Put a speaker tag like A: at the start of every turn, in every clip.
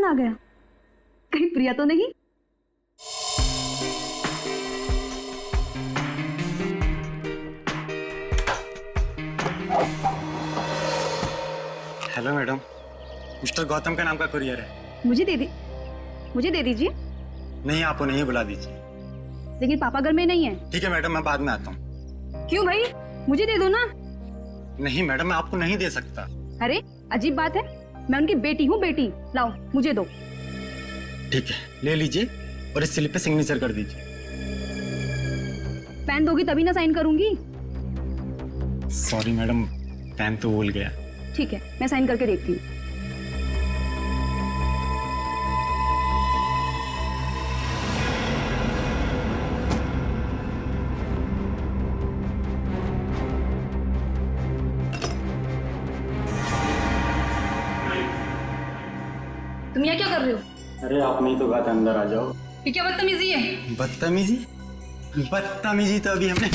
A: कौन आ गया? कहीं प्रिया तो नहीं?
B: हेलो मैडम, मिस्टर गौतम का नाम का कुरियर है।
A: मुझे दे दीजिए।
B: नहीं, आप उन्हें ही बुला दीजिए।
A: लेकिन पापा घर में नहीं है।
B: ठीक है मैडम, मैं बाद में आता हूँ।
A: क्यों भाई, मुझे दे दो ना।
B: नहीं मैडम, मैं आपको नहीं दे सकता।
A: अरे अजीब बात है, मैं उनकी बेटी हूँ। बेटी लाओ, मुझे दो।
B: ठीक है, ले लीजिए और इस स्लिप पे सिग्नेचर कर दीजिए।
A: पेन दोगी तभी ना साइन करूंगी।
B: सॉरी मैडम, पेन तो भूल गया।
A: ठीक है, मैं साइन करके देखती हूँ। तुम यहाँ क्या कर रहे हो?
B: अरे आपने ही तो कहा था अंदर आ जाओ।
A: ये क्या बदतमीजी है?
B: बदतमीजी? बदतमीजी तो अभी हमने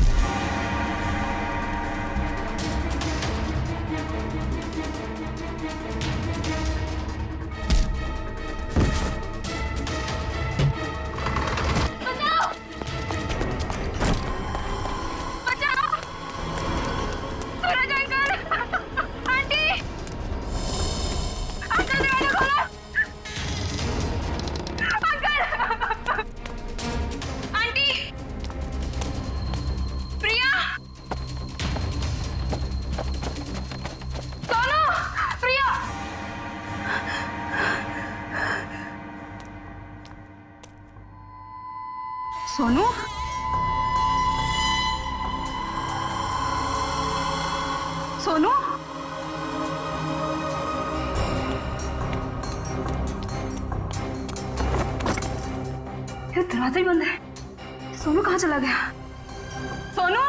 A: सोनू, सोनू, ये दरवाजा ही बंद है। सोनू कहाँ चला गया? सोनू,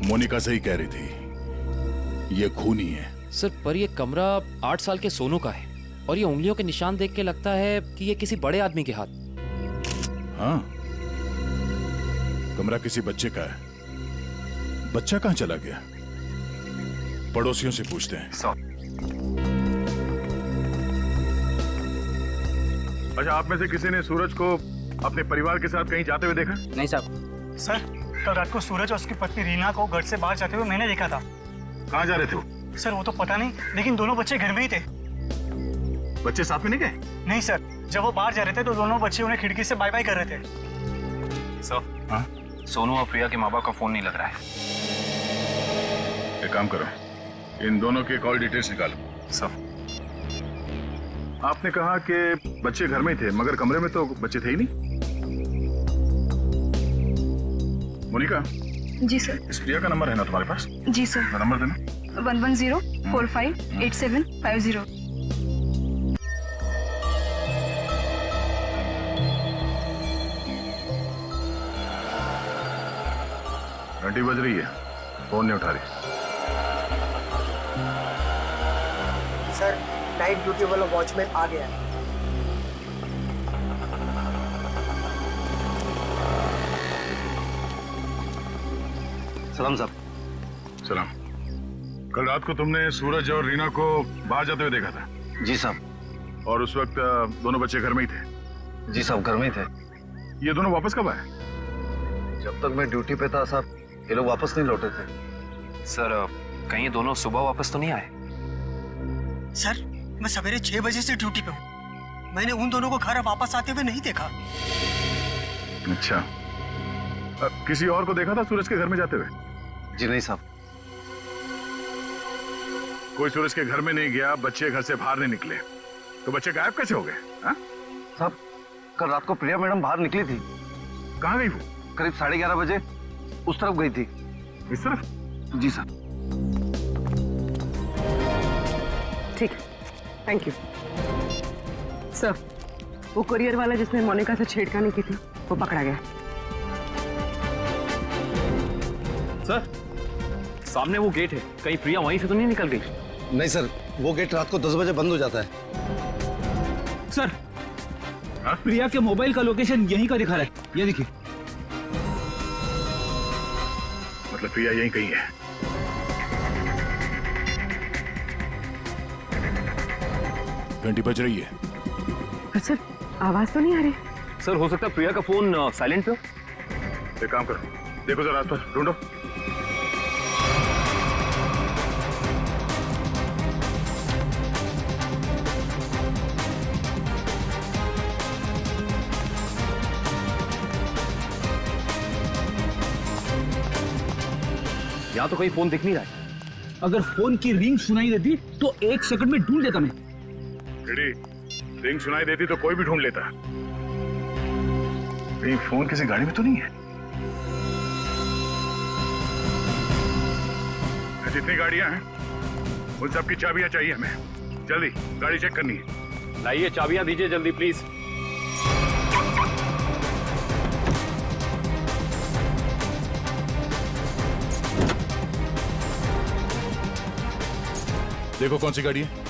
C: मोनिका सही कह रही थी, ये खूनी है।
D: सर पर ये कमरा 8 साल के सोनू का है और ये उंगलियों के निशान देख के लगता है कि ये किसी बड़े आदमी के हाथ।
C: हाँ, कमरा किसी बच्चे का है। बच्चा कहाँ चला गया? पड़ोसियों से पूछते हैं।
E: अच्छा, आप में से किसी ने सूरज को अपने परिवार के साथ कहीं जाते हुए देखा?
F: नहीं साहब।
G: सर, कल रात को सूरज और उसकी पत्नी रीना को घर से बाहर जाते हुए मैंने देखा था।
E: कहाँ जा रहे थे वो?
G: सर वो तो पता नहीं, लेकिन दोनों बच्चे घर में ही थे।
E: बच्चे साथ में नहीं गए?
G: नहीं सर, जब वो बाहर जा रहे थे तो दोनों बच्चे उन्हें खिड़की से बाय बाय कर रहे थे।
F: सर,
E: हाँ?
F: सोनू और प्रिया के माँ बाप का फोन नहीं लग रहा है।
E: एक काम करो, इन दोनों के कॉल डिटेल्स निकालो।
F: सर,
E: आपने कहा कि बच्चे घर में ही थे, मगर कमरे में तो बच्चे थे ही नहीं। मोनिका,
A: जी सर।
E: इस प्रिया का नंबर है ना तुम्हारे पास?
A: जी सर।
E: नंबर देना।
A: 110458750।
E: 20 बज रही है, फोन नहीं उठा रही।
H: सर, नाइट ड्यूटी वाला वॉचमैन आ गया है।
F: सलाम साहब।
E: सलाम। कल रात को तुमने सूरज और रीना को बाहर जाते हुए देखा था?
F: जी साहब।
E: और उस वक्त दोनों बच्चे घर में ही थे?
F: जी साहब, घर में ही थे।
E: ये दोनों वापस कब आए?
F: जब तक मैं ड्यूटी पे था साहब, ये लोग वापस नहीं लौटे थे। सर, कहीं ये दोनों सुबह वापस तो नहीं आए?
H: सर, मैं सवेरे 6 बजे से ड्यूटी पे हूँ। मैंने उन दोनों को घर वापस आते हुए नहीं देखा।
E: अच्छा, किसी और को देखा था सूरज के घर में जाते हुए?
F: जी नहीं साहब।
E: कोई सूरज के घर में नहीं गया, बच्चे घर से बाहर नहीं निकले, तो बच्चे गायब कैसे हो गए?
F: साहब, कल रात को प्रिया मैडम बाहर निकली थी।
E: कहाँ गई वो?
F: करीब 11:30 बजे उस तरफ गई थी।
E: इस तरफ?
F: जी साहब।
I: ठीक, थैंक यू। सर, वो कुरियर वाला जिसने मोनिका से छेड़खानी की थी, वो पकड़ा गया।
F: सर, सामने वो गेट है, कहीं प्रिया वहीं से तो नहीं निकल गई?
B: नहीं सर, वो गेट रात को 10 बजे बंद हो जाता है।
J: सर, प्रिया के मोबाइल का लोकेशन यहीं का दिखा रहा है, ये देखिए।
E: मतलब प्रिया यहीं कहीं है।
C: घंटी बज रही है।
I: पर सर, आवाज तो नहीं आ रही।
F: सर, हो सकता है प्रिया का फोन साइलेंट पे हो।
E: एक काम करो, देखो जरा आसपास ढूंढो।
F: यहाँ तो कोई फोन दिख नहीं रहा है।
J: अगर फोन की रिंग सुनाई देती तो 1 सेकंड में ढूंढ लेता मैं।
E: रिंग सुनाई देती तो कोई भी ढूंढ लेता। कहीं फोन किसी गाड़ी में तो नहीं है? जितनी गाड़ियां हैं उन सबकी चाबियां चाहिए हमें। जल्दी गाड़ी चेक करनी है।
F: लाइए, चाबियां दीजिए जल्दी प्लीज।
C: देखो कौन सी गाड़ी है।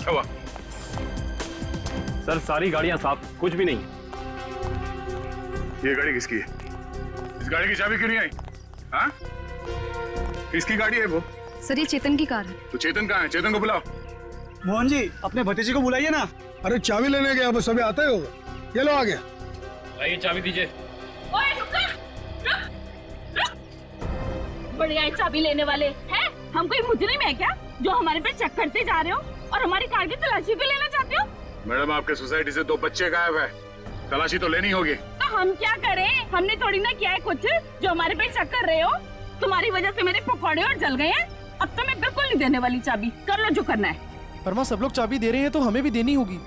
E: हवा।
F: सर, सारी गाड़ियां साफ, कुछ भी नहीं।
E: ये गाड़ी किसकी है? इस गाड़ी की चाबी क्यों नहीं आई? हाँ? किसकी गाड़ी है वो?
A: सर, ये चेतन की कार है।
E: तो चेतन कहाँ है? चेतन को बुलाओ।
H: मोहन जी, अपने भतीजे को बुलाइए ना।
K: अरे चाबी लेने गया, बस अभी आता ही होगा। ये लो आ गया।
F: लाइए, चाबी दीजिए।
L: बढ़िया चाबी लेने वाले हैं? हम कोई मुजरिम है क्या जो हमारे पे चेक करते जा रहे हो और हमारी कार की तलाशी भी लेना चाहते हो?
E: मैडम, आपके सोसाइटी से 2 बच्चे गायब है, तलाशी तो लेनी होगी।
L: तो हम क्या करें? हमने थोड़ी ना किया है कुछ जो हमारे पे शक कर रहे हो। तुम्हारी वजह से मेरे पकौड़े और जल गए हैं। अब तो मैं बिल्कुल नहीं देने वाली चाबी। कर लो जो करना है।
J: पर माँ, सब लोग चाबी दे रहे हैं तो हमें भी देनी होगी।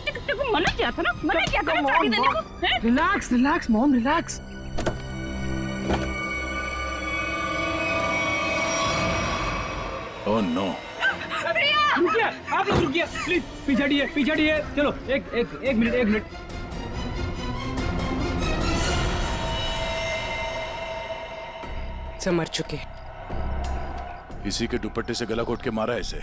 L: देखो, मना किया था ना, मना किया था ना चाबी देने को।
J: Relax relax mom, relax.
C: Oh no.
J: रुकिए, आप लोग रुकिए प्लीज। पीछे हटिए। चलो, एक मिनट।
I: सब मर चुके।
C: इसी के दुपट्टे से गला घोट के मारा है इसे।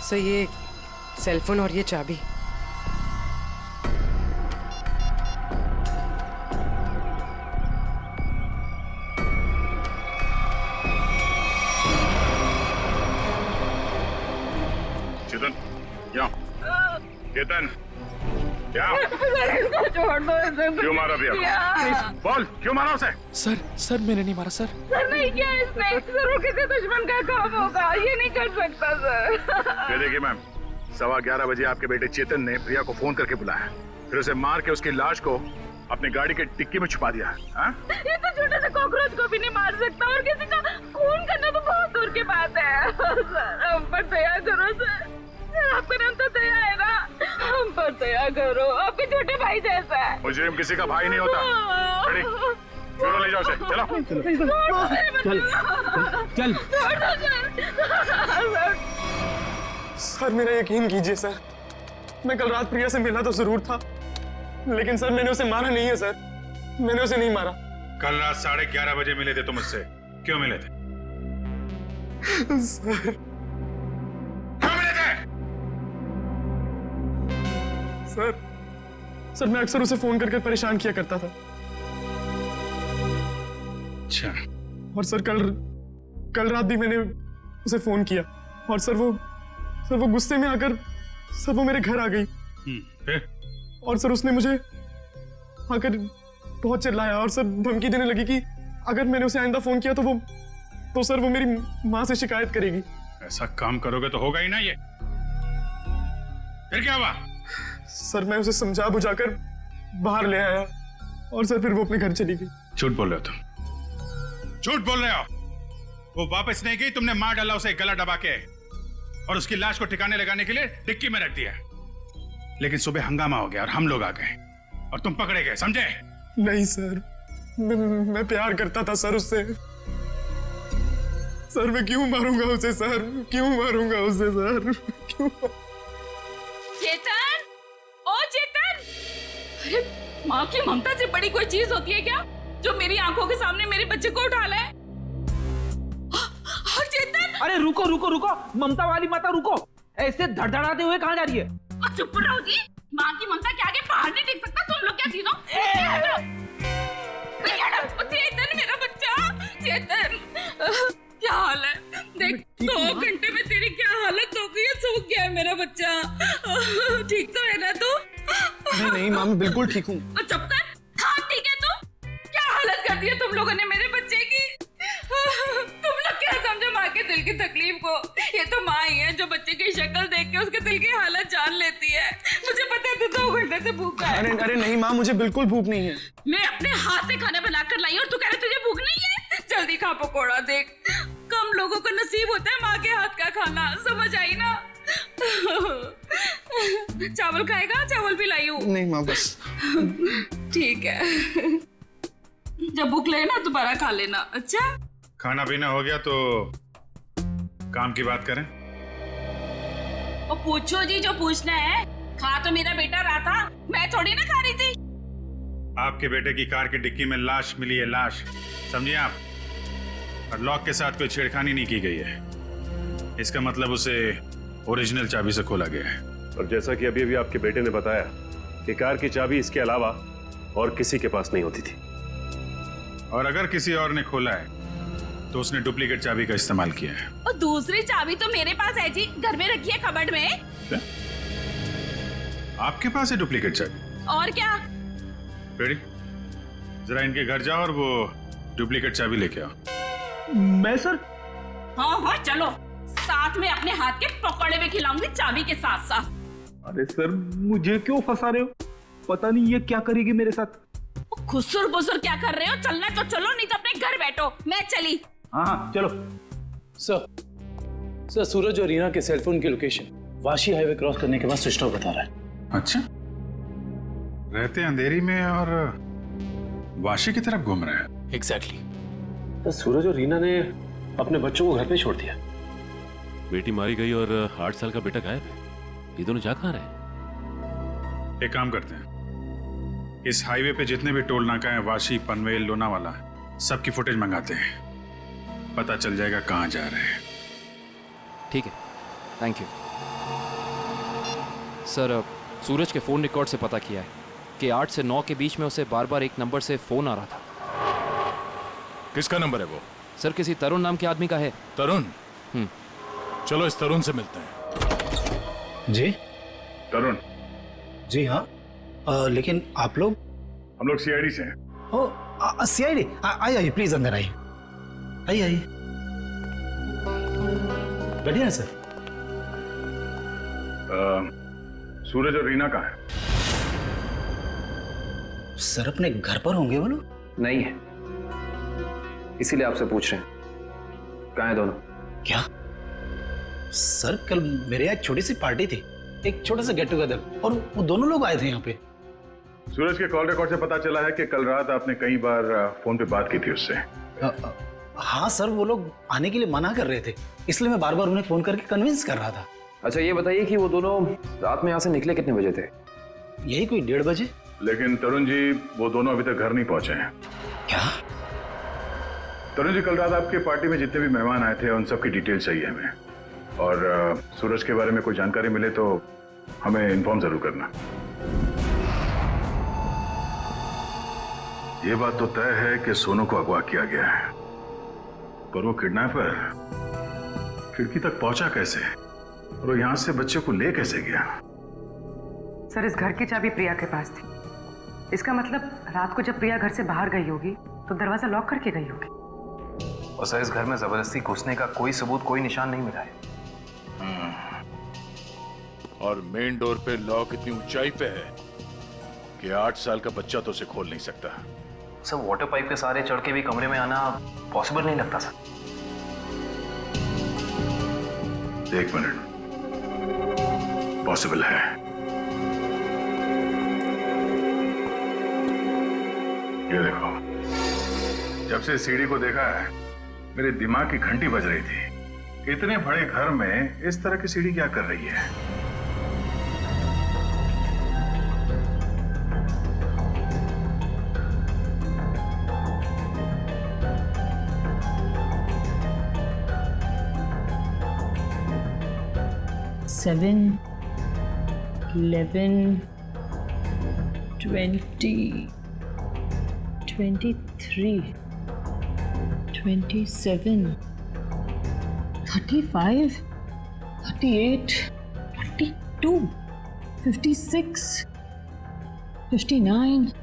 I: सर, ये सेलफोन और ये चाबी।
E: चेतन, यहाँ। चेतन, यहाँ।
L: छोड़ दो इसे।
E: क्यों मारा प्रिया? बोल, क्यों मारा उसे?
J: सर मैंने नहीं मारा सर।
L: सर, नहीं किया इसने। सर, वो किसी दुश्मन का काम होगा, ये नहीं कर सकता सर।
E: ये देखिए मैम, 11:15 बजे आपके बेटे चेतन ने प्रिया को फोन करके बुलाया, फिर उसे मार के उसकी लाश को अपनी गाड़ी के डिक्की में छुपा दिया। हाँ?
L: ये तो छोटे से कॉकरोच को भी नहीं मार सकता और किसी का खून करना तो बहुत दूर की बात है। सर, हम पर दया करो सर। आपका नाम तो दया है ना, हम पर दया करो। आपके छोटे भाई जैसा है।
E: मुजरिम किसी का भाई नहीं होता। खड़ी, चलो ले जाओ उसे।
J: चल।
G: सर, मेरा यकीन कीजिए सर, मैं कल रात प्रिया से मिला तो जरूर था, लेकिन सर मैंने उसे मारा नहीं है सर। मैंने उसे नहीं मारा।
E: कल रात 11:30 बजे मिले थे तुम मुझसे, क्यों मिले थे?
G: सर,
E: क्यों मिले थे?
G: सर मैं अक्सर उसे फोन करके परेशान किया करता था।
E: अच्छा।
G: और सर कल रात भी मैंने उसे फोन किया और सर वो गुस्से में आकर सर वो मेरे घर आ गई
E: फिर?
G: और सर उसने मुझे आकर बहुत चिल्लाया और सर धमकी देने लगी कि अगर मैंने उसे आइंदा फोन किया तो सर वो मेरी माँ से शिकायत करेगी।
E: ऐसा काम करोगे तो होगा ही ना ये। फिर क्या हुआ?
G: सर मैं उसे समझा बुझाकर बाहर ले आया और सर फिर वो अपने घर चली गई।
E: झूठ बोल रहे हो तुम, झूठ बोल रहे हो। वो वापस नहीं गई, तुमने मार डाला उसे गला दबा के और उसकी लाश को ठिकाने लगाने के लिए डिक्की में रख दिया। लेकिन सुबह हंगामा हो गया और हम लोग आ गए और तुम पकड़े गए, समझे?
G: नहीं सर, मैं प्यार करता था सर उससे। सर मैं क्यों मारूंगा उसे सर, क्यों मारूंगा उसे सर, क्यों?
L: चेतन, ओ चेतन! अरे माँ की ममता से बड़ी कोई चीज होती है क्या जो मेरी आंखों के सामने मेरे बच्चे को उठा लाए? चेतन!
J: अरे रुको रुको रुको, ममता वाली माता रुको, ऐसे धड़धड़ाते हुए कहाँ जा रही है?
L: चुप रहो जी, माँ की ममता के आगे बाहर नहीं टिक सकता। तुम लोग क्या चीजों? चेतन मेरा बच्चा, चेतन क्या हाल है? देख 2 घंटे में तेरी क्या हालत हो गई है, सूख गया है मेरा बच्चा। ठीक तो है ना तू?
G: नहीं माँ मैं बिल्कुल ठीक हूँ।
L: चुप कर। हाँ ठीक है तू? क्या हालत कर दी है तुम लोगों ने मेरे बच्चे की? तुम लोग क्या समझो माँ के दिल की तकलीफ को? ये तो माँ ही है जो बच्चे की शक्ल देख के उसके दिल की हालत जान लेती है। मुझे पता है तू 2 घंटे से भूखा है।
G: अरे नहीं माँ, मुझे बिल्कुल भूख नहीं है।
L: मैं अपने हाथ से खाना बनाकर लाई और तू कह रहा तुझे भूख नहीं है? जल्दी खा पकोड़ा। देख कम लोगों को नसीब होता है माँ के हाथ का खाना, समझ आई ना? चावल खाएगा? चावल भी लाई हूँ।
G: नहीं माँ बस।
L: ठीक है, जब भूख लगे ना दोबारा खा लेना। अच्छा
E: खाना पीना हो गया तो काम की बात करें।
L: और पूछो जी जो पूछना है। खा तो मेरा बेटा रहा था, मैं थोड़ी ना खा रही थी।
E: आपके बेटे की कार की डिक्की में लाश मिली है, लाश, समझिए आप। और लॉक के साथ कोई छेड़खानी नहीं की गई है। इसका मतलब उसे ओरिजिनल चाबी से खोला गया है।
F: और जैसा कि अभी अभी आपके बेटे ने बताया कि कार की चाबी इसके अलावा और किसी के पास नहीं होती थी।
E: और अगर किसी और ने खोला है तो उसने डुप्लीकेट चाबी का इस्तेमाल किया है।
L: और दूसरी चाबी तो मेरे पास है जी, घर में रखी है कबर्ड में।
E: क्या? आपके पास है डुप्लीकेट चाबी?
L: और क्या?
E: बेटी जरा इनके घर जाओ और वो डुप्लीकेट चाबी लेके आओ।
J: मैं सर?
L: हाँ चलो, साथ में अपने हाथ के पकौड़े भी खिलाऊंगी चाबी के साथ साथ।
J: अरे सर मुझे क्यों फंसा रहे हो? पता नहीं ये क्या करेगी मेरे साथ।
L: खुसुर बुसुर क्या कर रहे हो? चलना तो चलो, नहीं तो अपने घर बैठो। मैं चली।
J: हाँ चलो।
M: सर सूरज और रीना के सेलफोन की लोकेशन वाशी हाईवे क्रॉस करने के बाद स्विच ऑफ बता रहा है।
E: अच्छा, रहते अंधेरी में और वाशी की तरफ घूम रहे हैं।
M: एग्जैक्टली। तो सूरज और रीना ने अपने बच्चों को घर पे छोड़ दिया।
C: बेटी मारी गई और 8 साल का बेटा गायब है। ये दोनों जा कहाँ रहे?
E: एक काम करते हैं, इस हाईवे पे जितने भी टोल नाका है, वाशी, पनवेल, लोनावाला, सबकी फुटेज मंगाते हैं। पता चल जाएगा कहाँ जा रहे हैं।
D: ठीक है, थैंक यू सर। सूरज के फोन रिकॉर्ड से पता किया है कि 8 से 9 के बीच में उसे बार बार एक नंबर से फोन आ रहा था।
C: किसका नंबर है वो?
D: सर किसी तरुण नाम के आदमी का है।
C: तरुण? चलो इस तरुण से मिलते हैं।
M: जी
E: तरुण?
M: जी हाँ, लेकिन आप लोग?
E: हम लोग सीआईडी से हैं।
M: ओ सीआईडी? आइए प्लीज अंदर आइए। आइए बैठिए ना सर।
E: सूरज और रीना कहाँ है?
M: सर अपने घर पर होंगे वो लोग।
F: नहीं है, इसीलिए आपसे पूछ रहे हैं कहाँ है दोनों।
M: क्या सर, कल मेरे यहाँ एक छोटी सी पार्टी थी, एक छोटा सा गेट टुगेदर, और वो दोनों लोग आए थे यहाँ पे।
E: सूरज के कॉल रिकॉर्ड से पता चला है कि कल रात आपने कई बार फोन पे बात की थी उससे।
M: हाँ सर, वो लोग आने के लिए मना कर रहे थे, इसलिए मैं बार बार उन्हें फोन करके कन्विंस कर रहा था।
F: अच्छा ये बताइए कि वो दोनों रात में यहाँ से निकले कितने बजे थे?
M: यही कोई 1:30 बजे।
E: लेकिन तरुण जी, वो दोनों अभी तक घर नहीं पहुंचे हैं।
M: क्या?
E: तरुण जी, कल रात आपके पार्टी में जितने भी मेहमान आए थे उन सब की डिटेल चाहिए हमें, और सूरज के बारे में कोई जानकारी मिले तो हमें इन्फॉर्म जरूर करना। ये बात तो तय है कि सोनू को अगवा किया गया है, पर वो किडनैपर खिड़की तक पहुंचा कैसे, और वो यहाँ से बच्चे को ले कैसे गया?
I: सर, इस घर की चाबी प्रिया के पास थी। इसका मतलब रात को जब प्रिया घर से बाहर गई होगी तो दरवाजा लॉक करके गई होगी।
F: और सर, इस घर में जबरदस्ती घुसने का कोई सबूत, कोई निशान नहीं मिला है।
C: और मेन डोर पे लॉक इतनी ऊंचाई पे है कि 8 साल का बच्चा तो उसे खोल नहीं सकता।
F: सर, वाटर पाइप के सहारे चढ़ के भी कमरे में आना पॉसिबल नहीं लगता सर।
E: 1 मिनट, पॉसिबल है। ये देखो, जब से सीढ़ी को देखा है मेरे दिमाग की घंटी बज रही थी। इतने बड़े घर में इस तरह की सीढ़ी क्या कर रही है?
L: Seven, 11, 20, 23, 27, 35, 38, 42, 56, 59,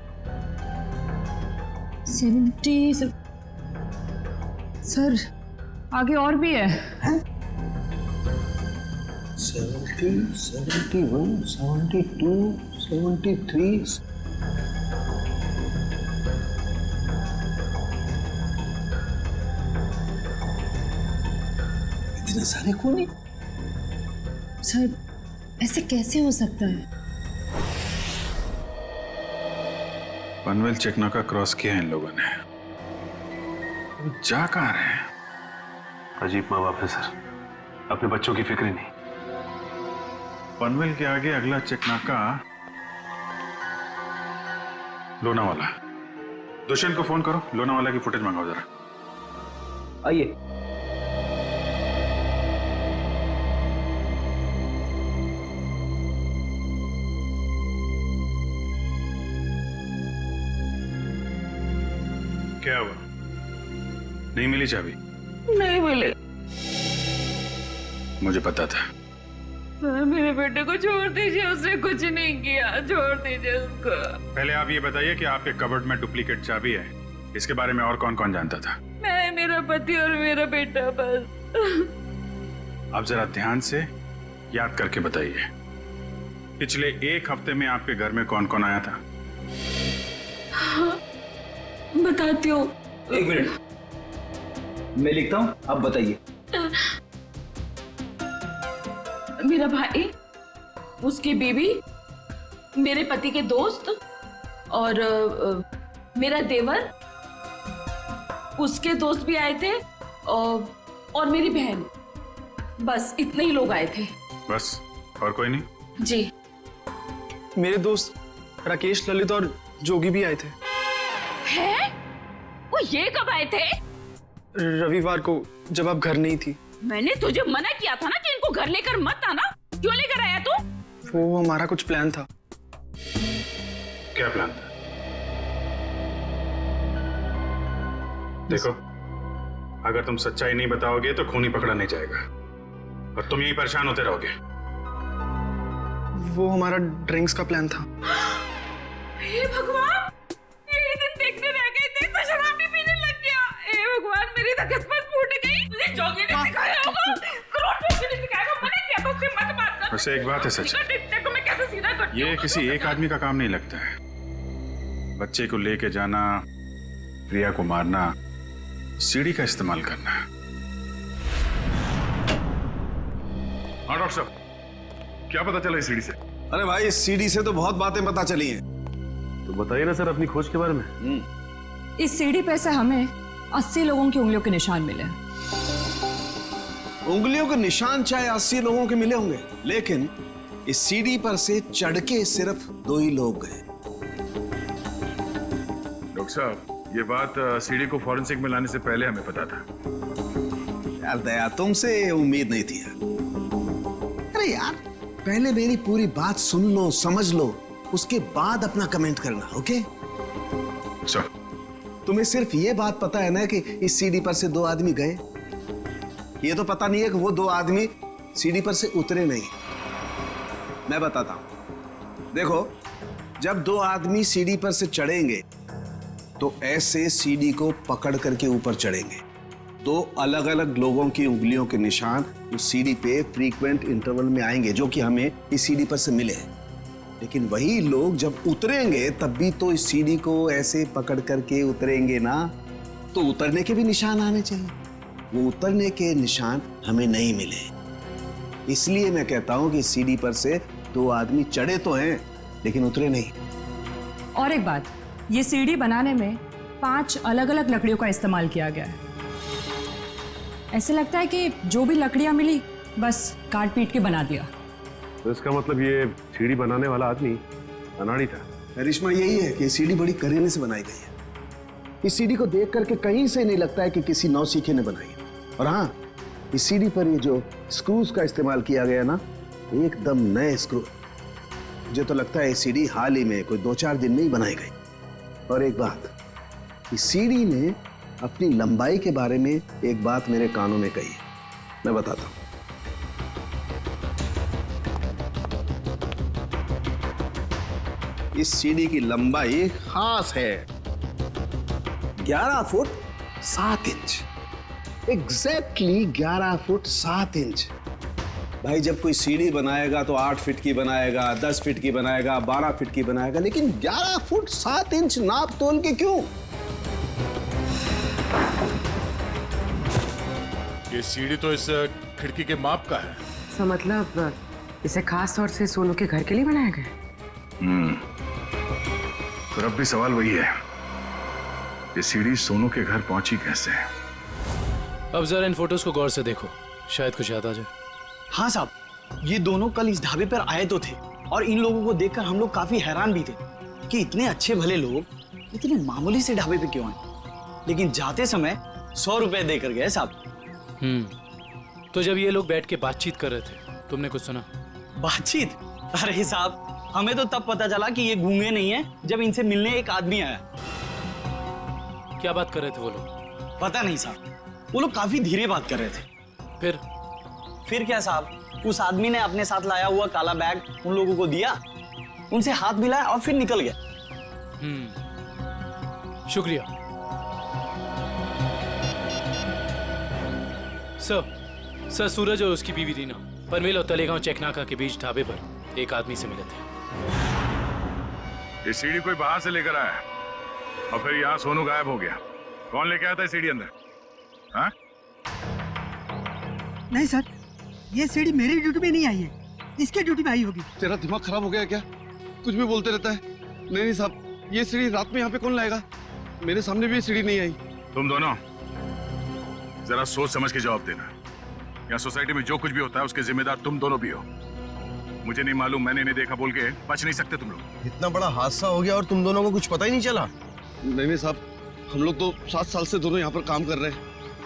L: 70। सर, आगे और भी है।
M: 70, 71, 72, 73। इतने सारे खूनी?
L: सर, ऐसे कैसे हो सकता है?
E: पनवेल चेकनाका क्रॉस किया इन लोगों ने। जा कहाँ रहे हैं?
F: अजीब माँ बाप है सर, अपने बच्चों की फिक्र ही नहीं।
E: पनवेल के आगे अगला चेकनाका लोनावाला। दुष्यंत को फोन करो, लोनावाला की फुटेज मंगाओ जरा।
J: आइए।
E: क्या हुआ? नहीं मिली चाबी?
L: नहीं मिले।
E: मुझे पता था।
L: मेरे बेटे को छोड़ दीजिए, उसने कुछ नहीं किया, छोड़ दीजिए उसको।
E: पहले आप ये बताइए कि आपके कबर्ड में डुप्लीकेट चाबी है, इसके बारे में और कौन कौन जानता था?
L: मैं, मेरा पति और मेरा बेटा बस।
E: आप जरा ध्यान से याद करके बताइए, पिछले 1 हफ्ते में आपके घर में कौन कौन आया था?
L: बताती हूँ।
J: 1 मिनट, मैं लिखता हूँ, आप बताइए।
L: मेरा भाई, उसकी बीवी, मेरे पति के दोस्त और मेरा देवर, उसके दोस्त भी आए थे और मेरी बहन। बस इतने ही लोग आए थे।
E: बस, और कोई नहीं?
L: जी।
G: मेरे दोस्त राकेश, ललित और जोगी भी आए थे।
L: हैं? वो ये कब आए थे?
G: रविवार को, जब आप घर नहीं थी।
L: मैंने तुझे मना किया था ना कि इनको घर लेकर मत आना। क्यों लेकर आया तू?
G: वो हमारा कुछ प्लान था।
E: क्या प्लान था? देखो, अगर तुम सच्चाई नहीं बताओगे तो खूनी पकड़ा नहीं जाएगा और तुम यही परेशान होते रहोगे।
G: वो हमारा ड्रिंक्स का प्लान था।
L: हे भगवान, यही दिन देखने रह गए थे तो शराब भी पीने लग गया। हे भगवान, मेरी तो किस्मत फूट गई। मुझे जोगी ने सिखाया होगा, करोड़पति ने सिखाया होगा। मैंने क्या तो उससे मत बात कर।
E: वैसे एक बात है सच,
L: देखो मैं कैसे सीधा करती हूँ।
E: ये किसी एक आदमी का काम नहीं लगता है। बच्चे को लेके जाना, प्रिया को मारना, सीढ़ी का इस्तेमाल करना। हाँ डॉक्टर साहब, क्या पता चला इस सीढ़ी से?
B: अरे भाई, इस सीढ़ी से तो बहुत बातें पता चली हैं।
F: तो बताइए ना सर अपनी खोज के बारे में।
L: इस सीढ़ी पे से हमें 80 लोगों की उंगलियों के निशान मिले।
B: उंगलियों के निशान चाहे 80 लोगों के मिले होंगे, लेकिन इस सीढ़ी पर से चढ़ के सिर्फ 2 ही लोग गए।
E: डॉक्टर साहब, ये बात सीढ़ी को फॉरेंसिक में लाने से पहले हमें पता था।
B: यार दया, तुमसे उम्मीद नहीं थी यार। अरे यार, पहले मेरी पूरी बात सुन लो, समझ लो, उसके बाद अपना कमेंट करना, ओके?
E: सर,
B: तुम्हें सिर्फ ये बात पता है ना कि इस सीढ़ी पर से 2 आदमी गए। ये तो पता नहीं है कि वो 2 आदमी सीढ़ी पर से उतरे नहीं। मैं बताता हूं। देखो, जब दो आदमी सीढ़ी पर से चढ़ेंगे तो ऐसे सीढ़ी को पकड़ करके ऊपर चढ़ेंगे। दो अलग अलग लोगों की उंगलियों के निशान उस सीढ़ी पे फ्रीक्वेंट इंटरवल में आएंगे, जो कि हमें इस सीढ़ी पर से मिले हैं। लेकिन वही लोग जब उतरेंगे तब भी तो इस सीढ़ी को ऐसे पकड़ करके उतरेंगे ना, तो उतरने के भी निशान आने चाहिए। वो उतरने के निशान हमें नहीं मिले, इसलिए मैं कहता हूं कि सीढ़ी पर से दो आदमी चढ़े तो हैं लेकिन उतरे नहीं।
N: और एक बात, ये सीढ़ी बनाने में 5 अलग अलग लकड़ियों का इस्तेमाल किया गया है। ऐसे लगता है कि जो भी लकड़ियां मिली बस काट पीट के बना दिया।
O: तो इसका मतलब ये सीढ़ी बनाने वाला आदमी अनाड़ी था।
B: करिश्मा यही है कि सीढ़ी बड़ी करीने से बनाई गई है। इस सीढ़ी को देख करके कहीं से नहीं लगता है कि किसी नौसीखे ने बनाई है। और हाँ, इस सीढ़ी पर ये जो स्क्रूज का इस्तेमाल किया गया ना, एकदम नए स्क्रू। मुझे तो लगता है ये सीढ़ी हाल ही में कोई 2-4 दिन में ही बनाई गई। और एक बात, इस सीढ़ी ने अपनी लंबाई के बारे में एक बात मेरे कानों में कही, मैं बताता हूं। इस सीढ़ी की लंबाई खास है 11 foot 7 inch. Exactly 11 foot 7 inch. भाई, जब कोई सीढ़ी बनाएगा तो 8 फीट की बनाएगा, 10 फीट की बनाएगा, 12 फीट की बनाएगा, लेकिन 11 फुट 7 इंच नाप तोल के क्यों?
C: ये सीढ़ी तो इस खिड़की के माप का है।
I: तो मतलब इसे खास तौर से सोनू के घर के लिए बनाया गया?
E: तो अब भी सवाल वही है, ये सीढ़ी सोनू के घर पहुंची कैसे?
F: अब जरा इन फोटोज को गौर से देखो, शायद कुछ याद आ जाए।
H: हाँ साहब, ये दोनों कल इस ढाबे पर आए तो थे और इन लोगों को देखकर हम लोग काफी हैरान भी थे कि इतने अच्छे भले लोग इतने मामूली से ढाबे पे क्यों आए। लेकिन जाते समय 100 रुपए देकर गए साहब।
F: तो जब ये लोग बैठ के बातचीत कर रहे थे, तुमने कुछ सुना?
H: बातचीत? अरे साहब, हमें तो तब पता चला कि ये गूंगे नहीं है जब इनसे मिलने एक आदमी आया।
F: क्या बात कर रहे थे वो लोग?
H: पता नहीं साहब, वो लोग काफी धीरे बात कर रहे थे। फिर क्या साहब, उस आदमी ने अपने साथ लाया हुआ काला बैग उन लोगों को दिया, उनसे हाथ मिलाया और फिर निकल गया।
F: शुक्रिया सर। सूरज और उसकी बीवी रीना पनवेल और तलेगांव चेकनाका के बीच ढाबे पर एक आदमी से मिले थे।
E: ये सीढ़ी कोई बाहर से लेकर आया और फिर यहाँ सोनू गायब हो गया। कौन लेके आया था सीढ़ी अंदर? हाँ?
H: नहीं सर, ये सीढ़ी मेरी ड्यूटी में नहीं आई है, इसके ड्यूटी में आई होगी।
K: तेरा दिमाग खराब हो गया क्या? कुछ भी बोलते रहता है। नहीं साहब, ये सीढ़ी रात में यहाँ पे कौन लाएगा? मेरे सामने भी ये सीढ़ी नहीं आई।
E: तुम दोनों जरा सोच समझ के जवाब देना। यहाँ सोसाइटी में जो कुछ भी होता है उसके जिम्मेदार तुम दोनों भी हो। मुझे नहीं मालूम, मैंने नहीं देखा बोल के बच नहीं सकते तुम लोग।
K: इतना बड़ा हादसा हो गया और तुम दोनों को कुछ पता ही नहीं चला? नहीं साहब, हम लोग तो 7 साल से दोनों यहाँ पर काम कर रहे हैं,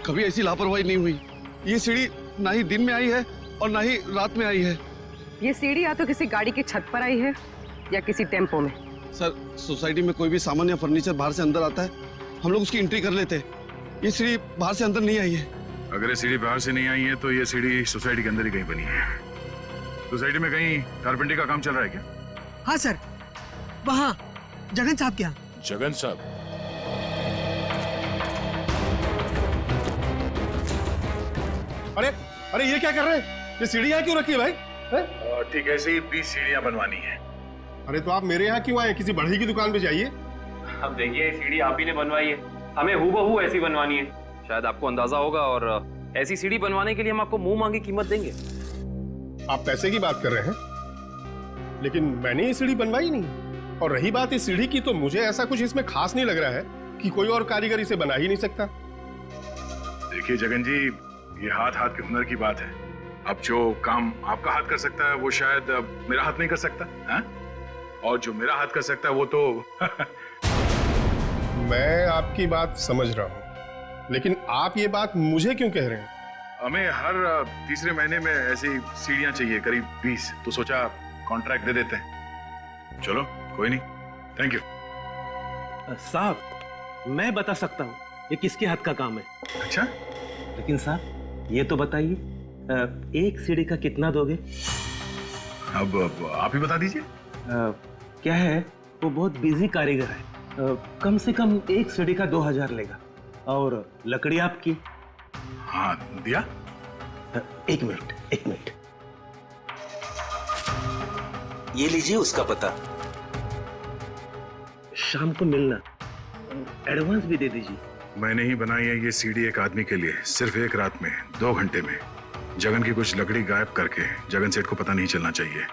K: कभी ऐसी लापरवाही नहीं हुई। ये सीढ़ी ना ही दिन में आई है और ना ही रात में आई है।
I: ये सीढ़ी या तो किसी गाड़ी की छत पर आई है या किसी टेम्पो में।
K: सर, सोसाइटी में कोई भी सामान या फर्नीचर बाहर से अंदर आता है, हम लोग उसकी एंट्री कर लेते हैं। ये सीढ़ी बाहर से अंदर नहीं आई है।
E: अगर ये सीढ़ी बाहर से नहीं आई है तो ये सीढ़ी सोसाइटी के अंदर ही कहीं बनी है। सोसाइटी में कहीं कारपेंटरी का काम चल रहा है क्या?
H: हाँ सर, वहाँ जगन साहब क्या?
C: जगन साहब?
O: अरे अरे, ये क्या कर रहे हैं? ये सीढ़ी यहाँ क्यों रखी है भाई?
E: ठीक है, ऐसे ही 20 सीढ़ियाँ बनवानी है।
O: अरे तो आप मेरे यहाँ क्यों आए? किसी बढ़ई की दुकान पे जाइए।
J: अब देखिए, सीढ़ी आप ही ने बनवाई है, हमें हूबहू ऐसी बनवानी है।
D: शायद आपको अंदाजा होगा, और ऐसी सीढ़ी बनवाने के लिए हम आपको मुंह मांगी कीमत देंगे।
O: आप पैसे की बात कर रहे हैं, लेकिन मैंने ये सीढ़ी बनवाई नहीं। और रही बात इस सीढ़ी की, तो मुझे ऐसा कुछ इसमें खास नहीं लग रहा है कि कोई और कारीगर इसे बना ही नहीं सकता।
E: देखिए जगन जी, ये हाथ हाथ के हुनर की बात है। अब जो काम आपका हाथ कर सकता है वो शायद मेरा हाथ नहीं कर सकता है? और जो मेरा हाथ कर सकता है वो तो
O: मैं आपकी बात समझ रहा हूँ, लेकिन आप ये बात मुझे क्यों कह रहे हैं?
E: हमें हर तीसरे महीने में ऐसी सीढ़ियां चाहिए, करीब 20। तो सोचा कॉन्ट्रैक्ट दे देते हैं। चलो कोई नहीं, थैंक यू।
M: साहब, मैं बता सकता हूँ ये किसके हाथ का काम है।
E: अच्छा?
M: लेकिन साहब ये तो बताइए,
P: एक सीढ़ी का कितना दोगे?
E: अब आप ही बता दीजिए।
P: क्या है, वो बहुत बिजी कारीगर है, कम से कम एक सीढ़ी का 2000 लेगा। और लकड़ी आपकी?
E: हाँ दिया।
P: एक मिनट, ये लीजिए उसका पता। शाम को मिलना, एडवांस भी दे दीजिए।
E: मैंने ही बनाई है ये सीढ़ी एक आदमी के लिए, सिर्फ एक रात में, 2 घंटे में। जगन की कुछ लकड़ी गायब करके जगन सेठ को पता नहीं चलना चाहिए।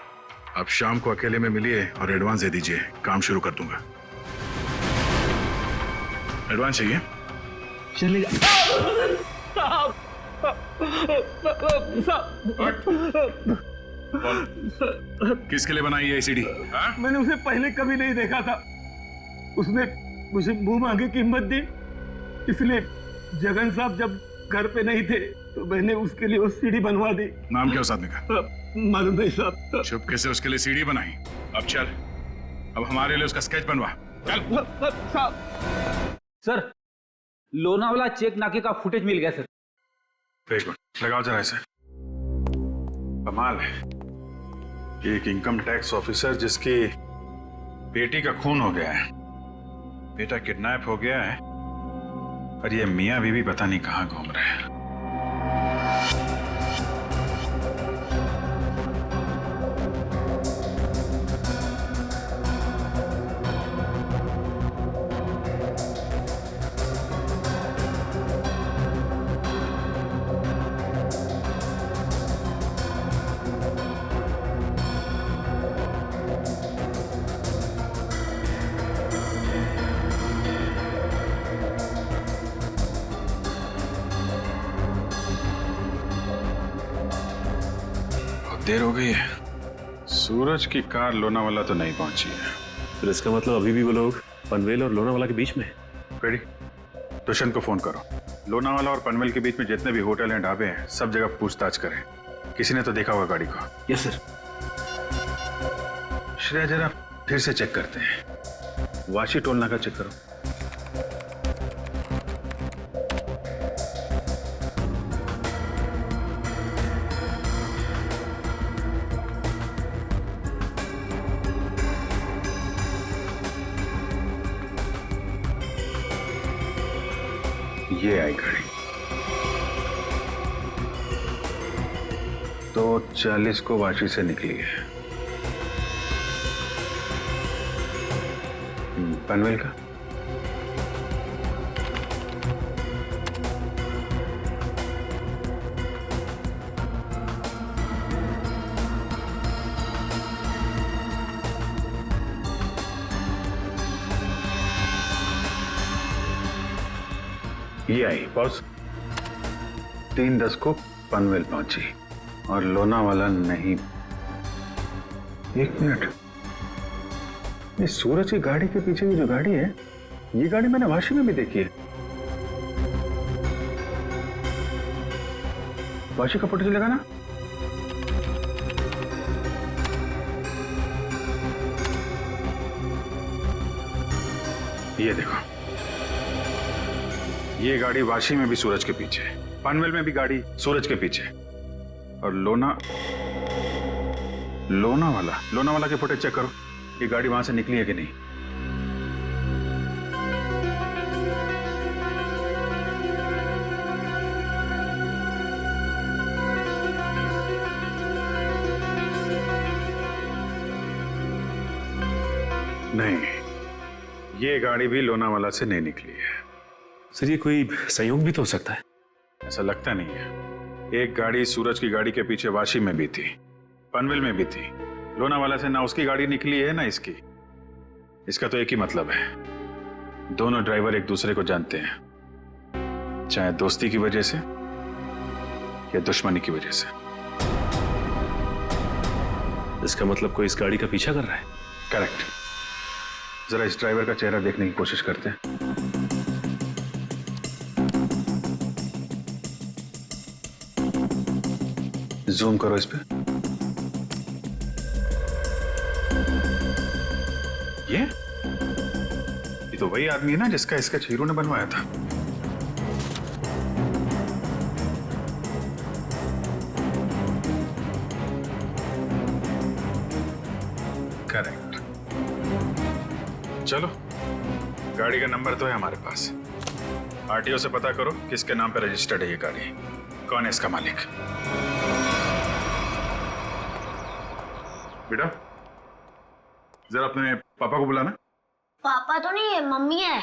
E: आप शाम को अकेले में मिलिए और एडवांस दे दीजिए, काम शुरू कर दूंगा। एडवांस चाहिए?
P: चलेगा।
E: किसके लिए बनाई है सीढ़ी?
P: मैंने उसे पहले कभी नहीं देखा था, उसने मुझे मुंह मांगे कीमत दी, इसलिए जगन साहब जब घर पे नहीं थे तो मैंने उसके लिए वो सीढ़ी बनवा दी।
E: नाम क्या उस आदमी का?
P: मालूम नहीं साहब।
E: चुपके से उसके लिए सीढ़ी बनाई। अब चल, अब हमारे लिए उसका स्केच बनवा। चल।
J: सर, लोनावाला चेक नाके का फुटेज मिल गया सर।
E: एक मिनट लगाओ जरा इसे। कमाल है, एक इनकम टैक्स ऑफिसर जिसकी बेटी का खून हो गया है, बेटा किडनैप हो गया है, और ये मियां बीवी पता नहीं कहां घूम रहे हैं। देर हो गई है, सूरज की कार लोनावाला तो नहीं पहुंची है।
Q: फिर इसका मतलब अभी भी वो लोग पनवेल और लोनावाला के बीच में है।
E: रेडी, दुष्यंत को फोन करो। लोनावाला और पनवेल के बीच में जितने भी होटल हैं, ढाबे हैं, सब जगह पूछताछ करें। किसी ने तो देखा होगा गाड़ी को।
Q: Yes sir.
E: श्रेया जरा फिर से चेक करते हैं, वाशी टोल नाका चेक करो। ये आई गाड़ी 2:40 को वाशी से निकली है। पनवेल का ये आई बॉस 3:10 को पनवेल पहुंची और लोनावाला नहीं। एक मिनट, ये सूरज की गाड़ी के पीछे की जो गाड़ी है, ये गाड़ी मैंने वाशी में भी देखी है। वाशी का फोटो चलेगा ना? ये देखो, ये गाड़ी वाशी में भी सूरज के पीछे, पनवेल में भी गाड़ी सूरज के पीछे, और लोनावाला के फुटेज चेक करो, ये गाड़ी वहां से निकली है कि नहीं। नहीं, ये गाड़ी भी लोनावाला से नहीं निकली है।
Q: सर ये कोई संयोग भी तो हो सकता है।
E: ऐसा लगता नहीं है। एक गाड़ी सूरज की गाड़ी के पीछे वाशी में भी थी, पनवेल में भी थी। लोनावाला से ना उसकी गाड़ी निकली है ना इसकी। इसका तो एक ही मतलब है, दोनों ड्राइवर एक दूसरे को जानते हैं, चाहे दोस्ती की वजह से या दुश्मनी की वजह से।
Q: इसका मतलब कोई इस गाड़ी का पीछा कर रहा है।
E: करेक्ट। जरा इस ड्राइवर का चेहरा देखने की कोशिश करते हैं। जूम करो इस पे। ये तो वही आदमी है ना जिसका स्केच हीरो ने बनवाया था। करेक्ट। चलो, गाड़ी का नंबर तो है हमारे पास। आरटीओ से पता करो किसके नाम पे रजिस्टर्ड है ये गाड़ी, कौन है इसका मालिक। बेटा, जरा अपने पापा को बुलाना।
R: पापा तो नहीं है, मम्मी है।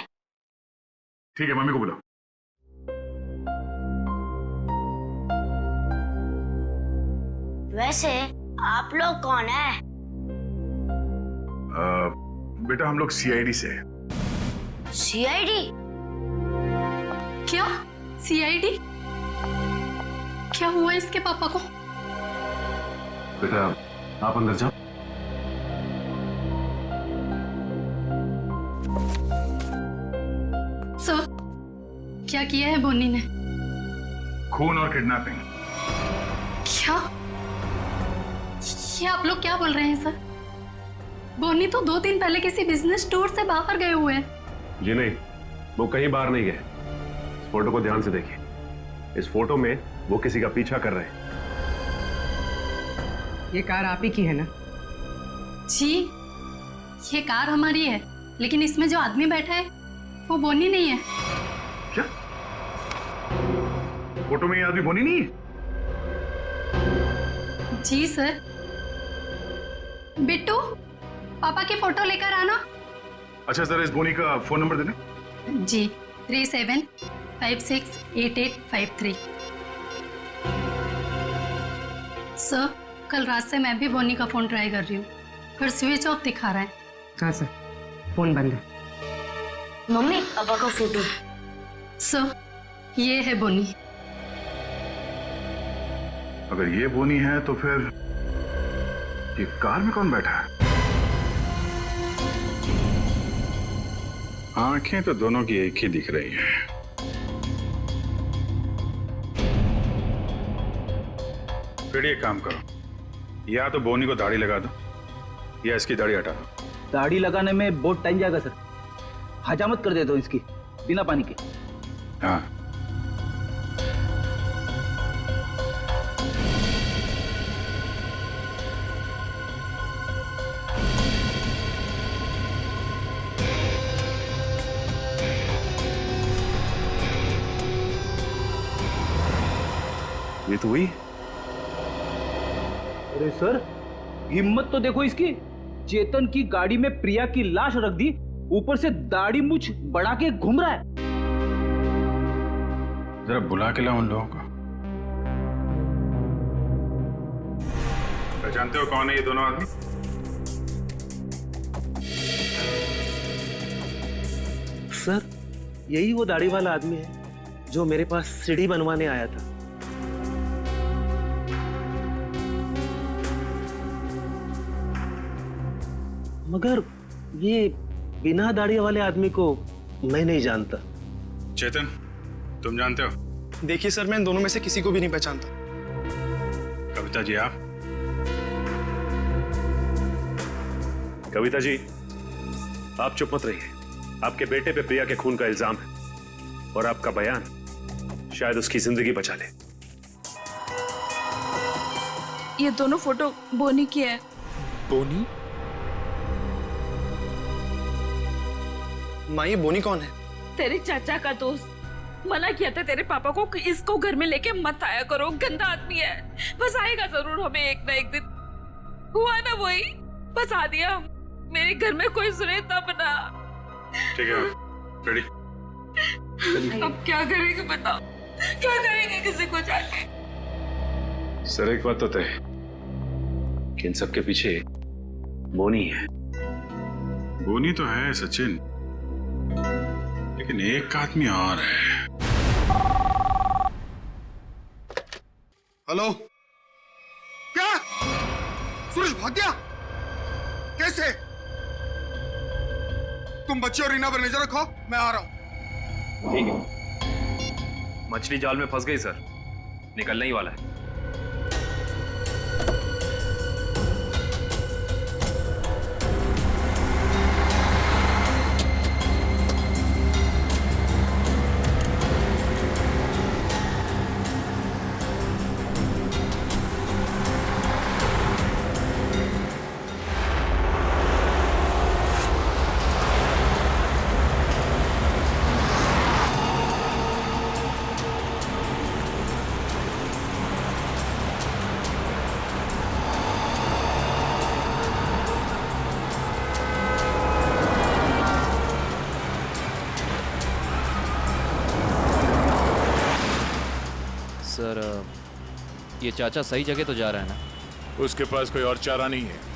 E: ठीक है, मम्मी को बुलाओ।
R: वैसे आप लोग कौन है?
E: बेटा, हम लोग सीआईडी से हैं।
R: सीआईडी?
S: क्या सीआईडी? क्या हुआ इसके पापा को?
K: बेटा आप अंदर जाओ।
S: सर, क्या किया है बोनी ने?
E: खून और किडनैपिंग।
S: क्या? ये आप लोग क्या बोल रहे हैं सर? बोनी तो 2 दिन पहले किसी बिजनेस टूर से बाहर गए हुए हैं।
Q: जी नहीं, वो कहीं बाहर नहीं गए। इस फोटो को ध्यान से देखिए। इस फोटो में वो किसी का पीछा कर रहे हैं।
I: ये कार आप ही की है ना?
S: जी, ये कार हमारी है, लेकिन इसमें जो आदमी बैठा है वो बोनी नहीं है।
E: क्या? फोटो में ये आदमी बोनी नहीं है?
S: जी सर। बिट्टू, पापा की फोटो लेकर आना।
E: अच्छा, जरा इस बोनी का फोन नंबर देना।
S: जी, 37568853। सर, कल रात से मैं भी बोनी का फोन ट्राई कर रही हूँ, पर स्विच ऑफ दिखा रहा है।
I: हाँ सर, फोन बंद है।
R: मम्मी, पापा का फोटो।
S: सर, ये है बोनी।
E: अगर ये बोनी है तो फिर ये कार में कौन बैठा है? आंखें तो दोनों की एक ही दिख रही हैं। फिर ये काम करो, या तो बोनी को दाढ़ी लगा दो या इसकी दाढ़ी हटा दो।
H: दाढ़ी लगाने में बहुत टाइम जाएगा सर, हजामत कर देता हूँ इसकी बिना पानी के।
E: हाँ,
Q: ये तो हुई।
H: अरे सर, हिम्मत तो देखो इसकी। चेतन की गाड़ी में प्रिया की लाश रख दी, ऊपर से दाढ़ी मूछ बढ़ा के घूम रहा है।
E: जरा बुला के लाओ उन लोगों को। पहचानते हो कौन है ये दोनों आदमी?
T: सर, यही वो दाढ़ी वाला आदमी है जो मेरे पास सीढ़ी बनवाने आया था। मगर ये बिना दाढ़ी वाले आदमी को मैं नहीं जानता।
E: चेतन, तुम जानते हो?
G: देखिए सर, मैं इन दोनों में से किसी को भी नहीं पहचानता।
E: कविता जी, आप?
Q: कविता जी, आप चुप मत रहिए। आपके बेटे पे प्रिया के खून का इल्जाम है और आपका बयान शायद उसकी जिंदगी बचा ले।
L: ये दोनों फोटो बोनी की है।
G: बोनी? माँ, ये बोनी कौन है?
L: तेरे चाचा का दोस्त। मना किया था तेरे पापा को कि इसको घर में लेके मत आया करो, गंदा आदमी है। बस आएगा जरूर हमें एक ना एक दिन। हुआ ना वही, बस आ दिया। मेरे घर में कोई सुने तब ना।
E: ठीक है, रेडी?
L: अब क्या करेंगे बताओ, क्या करेंगे किसी को जाके?
Q: सर, एक बात तो तय कि इन सबके पीछे बोनी है।
E: बोनी तो है सचिन, लेकिन एक आदमी और है।
K: हेलो, क्या सूरज भाग गया? कैसे? तुम बच्चे और रीना पर नजर रखो, मैं आ रहा हूं।
F: ठीक है। मछली जाल में फंस गई सर, निकलने ही वाला है।
D: ये चाचा सही जगह तो जा रहा है ना?
C: उसके पास कोई और चारा नहीं है।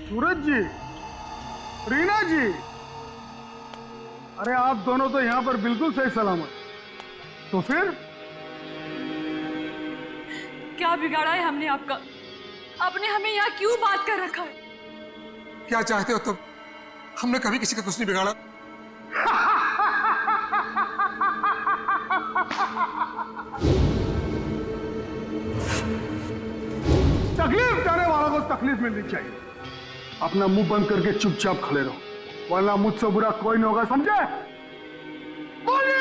P: सूरज जी, रीना जी, अरे आप दोनों तो यहाँ पर बिल्कुल सही सलामत। तो फिर
N: क्या बिगाड़ा है हमने आपका? आपने हमें यहाँ क्यों बात कर रखा है?
O: क्या चाहते हो तुम? हमने कभी किसी का कुछ नहीं बिगाड़ा।
P: तकलीफ देने वालों को तकलीफ मिलनी चाहिए। अपना मुंह बंद करके चुपचाप खड़े रहो, वरना मुझसे बुरा कोई नहीं होगा, समझे? बोलिए।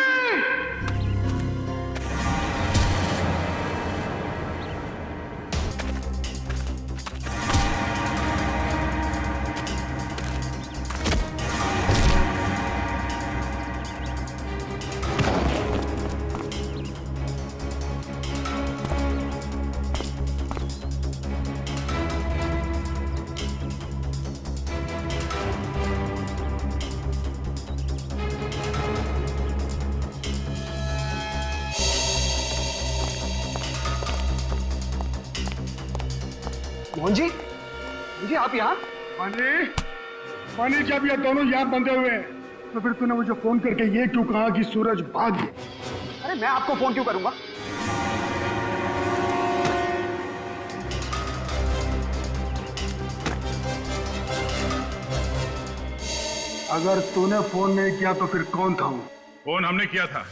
H: मोहन जी, आप यहाँ?
P: पानी जब ये दोनों यहाँ बंधे हुए हैं, तो फिर तूने मुझे फोन करके ये क्यों कहा कि सूरज भाग गया?
H: अरे मैं आपको फोन क्यों करूंगा?
P: अगर तूने फोन नहीं किया तो फिर कौन था वो?
E: फोन हमने किया था।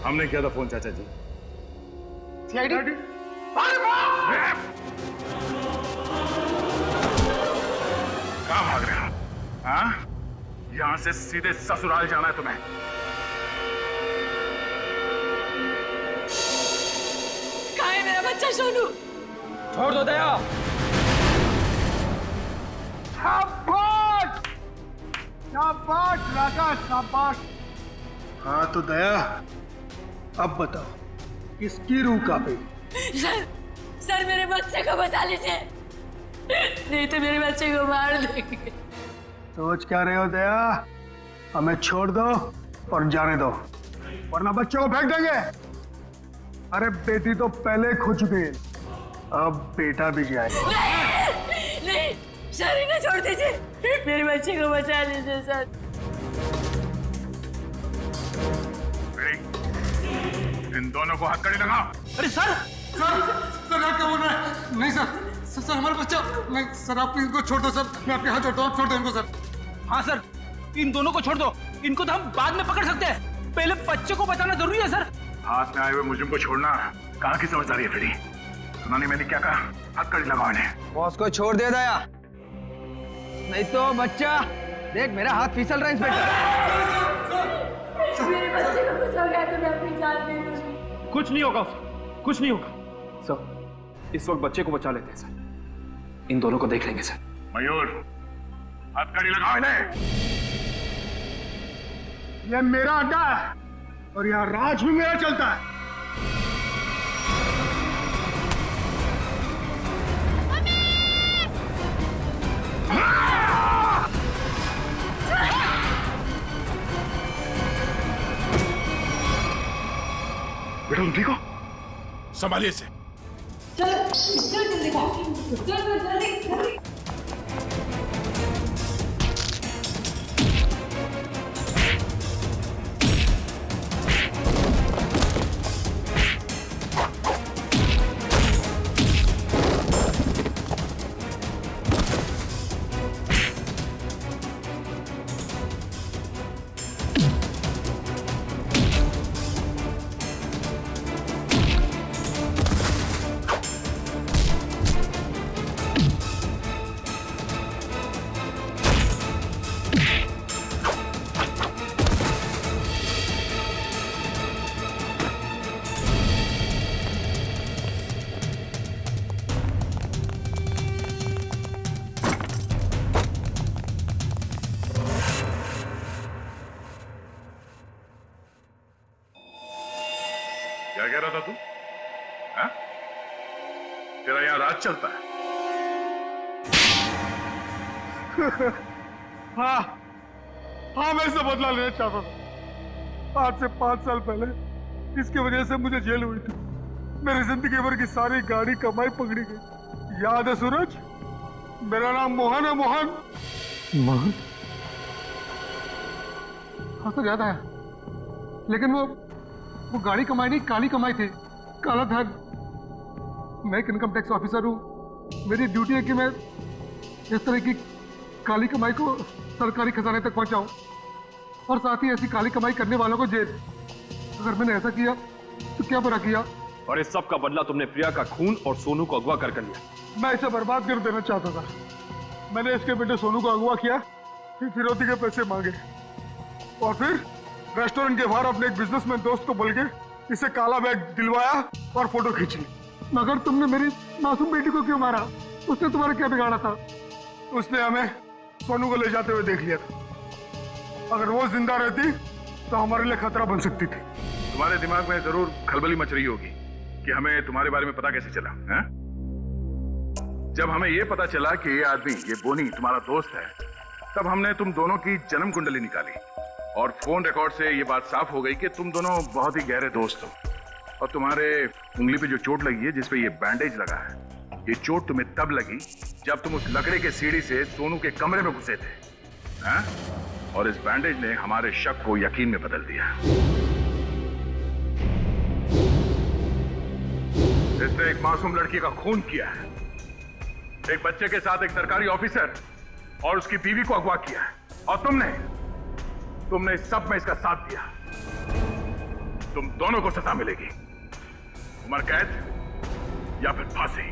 E: हमने किया था फोन चाचा जी।
H: सीआईडी?
E: कहाँ भाग रहे हो? हाँ? यहाँ से सीधे ससुराल जाना है तुम्हें।
N: कहाँ है मेरा बच्चा सोनू?
J: छोड़ दो दया।
P: शाबाश! शाबाश राजा, शाबाश। हाँ तो दया, अब बताओ किसकी रूह कांपे?
N: सर मेरे बच्चे को बचा लीजिए, नहीं तो मेरे बच्चे को मार देंगे।
P: सोच क्या रहे हो दया? हमें छोड़ दो और जाने दो, वरना बच्चों को फेंक देंगे। अरे बेटी तो पहले खो चुकी है, अब बेटा भी जाए।
N: नहीं, सर इन्हें छोड़ दीजिए, मेरे बच्चे को बचा लीजिए सर।
E: इन दोनों को हथकड़ी लगाओ।
H: अरे सर
O: आप क्या बोल रहे हैं? नहीं सर हमारा बच्चा नहीं सर, आप इनको छोड़ दो सर, मैं आपके हाथ जोड़ता हूँ, आप छोड़ दो इनको सर।
H: हाँ सर, इन दोनों को छोड़ दो, इनको तो हम बाद में पकड़ सकते हैं, पहले बच्चे को बचाना जरूरी है सर।
E: हाथ में आए हुए मुझे को छोड़ना कहाँ की समझदारी है फ्रेडी? सुना नहीं मैंने क्या कहा? हथकड़ी लगाओ इन्हें।
H: बॉस को छोड़ दे दया, नहीं तो बच्चा देख मेरा हाथ फिसल रहा है इंस्पेक्टर।
N: मेरे बच्चे को कुछ हो गया तो मैं अपनी जान दे दूंगी।
G: कुछ नहीं होगा उसे, कुछ नहीं होगा सर। इस वक्त बच्चे को बचा लेते हैं सर, इन दोनों को देख लेंगे सर।
E: मयूर, हथकड़ी लगाओ इन्हें।
P: ये मेरा अड्डा है और यहाँ राज भी मेरा चलता है।
E: बेटा तुम ठीक हो? संभालिए इसे।
N: चलो।
L: चल जल्दी खा चल जल्दी जल्दी
C: क्या कह रहा था तू? हाँ? तेरा यहाँ राज चलता है?
P: हाँ हाँ, मैं इससे बदला लेना चाहता था। आज से 5 साल पहले इसकी वजह से मुझे जेल हुई थी। मेरी जिंदगी भर की सारी गाड़ी कमाई पकड़ी गई। याद है सूरज? मेरा नाम मोहन है। मोहन मोहन? हाँ तो याद आया, लेकिन वो गाड़ी कमाई नहीं, काली कमाई थी। काला धन। मैं एक इनकम टैक्स ऑफिसर हूँ। मेरी ड्यूटी है कि मैं इस तरह की काली कमाई को सरकारी खजाने तक पहुंचाऊं और साथ ही ऐसी काली कमाई करने वालों को जेल। अगर मैंने ऐसा किया तो क्या बुरा किया?
Q: और इस सब का बदला तुमने प्रिया का खून और सोनू को अगवा कर लिया।
P: मैं इसे बर्बाद कर देना चाहता था। मैंने इसके बेटे सोनू को अगवा किया, फिर फिरौती के पैसे मांगे और फिर रेस्टोरेंट के बाहर अपने एक बिजनेसमैन दोस्त को बोल के इसे काला बैग दिलवाया और फोटो खींची। मगर तुमने मेरी मासूम बेटी को क्यों मारा? उसने तुम्हारा क्या बिगाड़ा था? उसने हमें सोनू को ले जाते हुए देख लिया था। अगर वो जिंदा रहती तो हमारे लिए खतरा बन सकती थी।
C: तुम्हारे दिमाग में जरूर खलबली मच रही होगी कि हमें तुम्हारे बारे में पता कैसे चला है? जब हमें ये पता चला कि ये आदमी, ये बोनी तुम्हारा दोस्त है, तब हमने तुम दोनों की जन्म कुंडली निकाली और फोन रिकॉर्ड से ये बात साफ हो गई कि तुम दोनों बहुत ही गहरे दोस्त हो। और तुम्हारे उंगली पे जो चोट लगी है, जिसपे ये बैंडेज लगा है, ये चोट तुम्हें तब लगी जब तुम उस लकड़े के सीढ़ी से सोनू के कमरे में घुसे थे, हैं? और इस बैंडेज ने हमारे शक को यकीन में बदल दिया। इसने एक मासूम लड़की का खून किया है, एक बच्चे के साथ एक सरकारी ऑफिसर और उसकी बीवी को अगवा किया है, और तुमने इस सब में इसका साथ दिया। तुम दोनों को सजा मिलेगी, उम्र कैद या फिर फांसी।